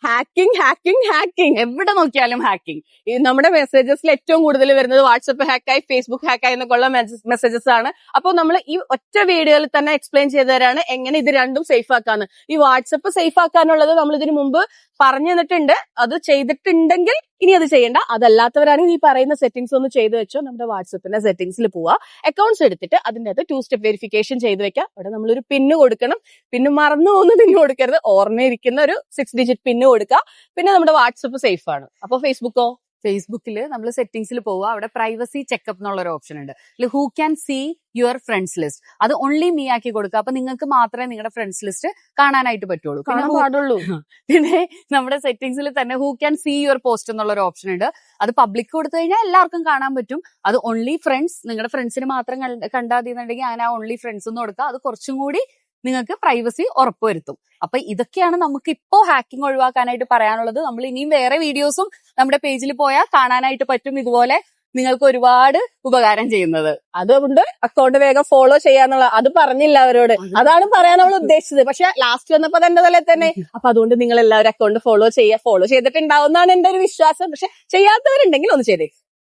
Hacking എവിടെ നോക്കിയാലും hacking. ഈ നമ്മുടെ മെസ്സേജസിൽ ഏറ്റവും കൂടുതൽ വരുന്നത് വാട്സപ്പ് ഹാക്കായി, ഫേസ്ബുക്ക് ഹാക്കായി എന്നൊക്കെയുള്ള മെസ്സേജസ് ആണ്. അപ്പോൾ നമ്മൾ ഈ ഒറ്റ വീഡിയോയിൽ തന്നെ എക്സ്പ്ലെയിൻ ചെയ്തു തരാണ് എങ്ങനെ ഇത് രണ്ടും സേഫ് ആക്കാന്ന്. ഈ വാട്സപ്പ് സേഫ് ആക്കാനുള്ളത് നമ്മൾ ഇതിനു മുമ്പ് പറഞ്ഞു തന്നിട്ടുണ്ട്. അത് ചെയ്തിട്ടുണ്ടെങ്കിൽ ഇനി അത് ചെയ്യണ്ട. അതല്ലാത്തവരാണെങ്കിൽ ഈ പറയുന്ന സെറ്റിംഗ്സ് ഒന്ന് ചെയ്തു വെച്ചോ. നമ്മുടെ വാട്സപ്പിന്റെ സെറ്റിംഗ്സിൽ പോവാ, അക്കൗണ്ട്സ് എടുത്തിട്ട് അതിന്റെ അകത്ത് 2 സ്റ്റെപ്പ് വെരിഫിക്കേഷൻ ചെയ്ത് വെക്കാം. അവിടെ നമ്മളൊരു പിന്ന് കൊടുക്കണം. പിന്നെ മറന്നു പോകുന്ന പിന്ന് കൊടുക്കരുത്, ഓർമ്മയിരിക്കുന്ന ഒരു 6 ഡിജിറ്റ് പിന്ന് കൊടുക്കുക. പിന്നെ നമ്മുടെ വാട്സപ്പ് സേഫ് ആണ്. അപ്പൊ ഫേസ്ബുക്കിൽ നമ്മൾ സെറ്റിംഗ്സിൽ പോവുക, അവിടെ പ്രൈവസി ചെക്കപ്പ് എന്നുള്ള ഒരു ഓപ്ഷൻ ഉണ്ട്. Who can see your friends list, അത് ഓൺലി മീ ആക്കി കൊടുക്കുക. അപ്പൊ നിങ്ങൾക്ക് മാത്രമേ നിങ്ങളുടെ ഫ്രണ്ട്സ് ലിസ്റ്റ് കാണാനായിട്ട് പറ്റുള്ളൂ. പിന്നെ നമ്മുടെ സെറ്റിംഗ്സിൽ തന്നെ who can see your post എന്നുള്ള ഒരു ഓപ്ഷൻ ഉണ്ട്. അത് പബ്ലിക് കൊടുത്തു കഴിഞ്ഞാൽ എല്ലാവർക്കും കാണാൻ പറ്റും. അത് ഓൺലി ഫ്രണ്ട്സ്, നിങ്ങളുടെ ഫ്രണ്ട്സിന് മാത്രം കണ്ടാൽ മതിയെന്നുണ്ടെങ്കിൽ അങ്ങനെ ഓൺലി ഫ്രണ്ട്സ് എന്ന് കൊടുക്കുക. അത് കുറച്ചും കൂടി നിങ്ങൾക്ക് പ്രൈവസി ഉറപ്പുവരുത്തും. അപ്പൊ ഇതൊക്കെയാണ് നമുക്ക് ഇപ്പോ ഹാക്കിംഗ് ഒഴിവാക്കാനായിട്ട് പറയാനുള്ളത്. നമ്മൾ ഇനിയും വേറെ വീഡിയോസും നമ്മുടെ പേജിൽ പോയാൽ കാണാനായിട്ട് പറ്റും, ഇതുപോലെ നിങ്ങൾക്ക് ഒരുപാട് ഉപകാരം ചെയ്യുന്നത്. അതുകൊണ്ട് അക്കൗണ്ട് വേഗം ഫോളോ ചെയ്യാന്നുള്ള അത് പറഞ്ഞില്ല അവരോട്, അതാണ് പറയാൻ നമ്മൾ ഉദ്ദേശിച്ചത്. പക്ഷെ ലാസ്റ്റ് വന്നപ്പോ എന്റെ തലേ തന്നെ. അപ്പൊ അതുകൊണ്ട് നിങ്ങൾ എല്ലാവരും അക്കൗണ്ട് ഫോളോ ചെയ്തിട്ടുണ്ടാവുന്നതാണ് എന്റെ ഒരു വിശ്വാസം. പക്ഷെ ചെയ്യാത്തവരുണ്ടെങ്കിൽ ഒന്ന് ചെയ്തേ.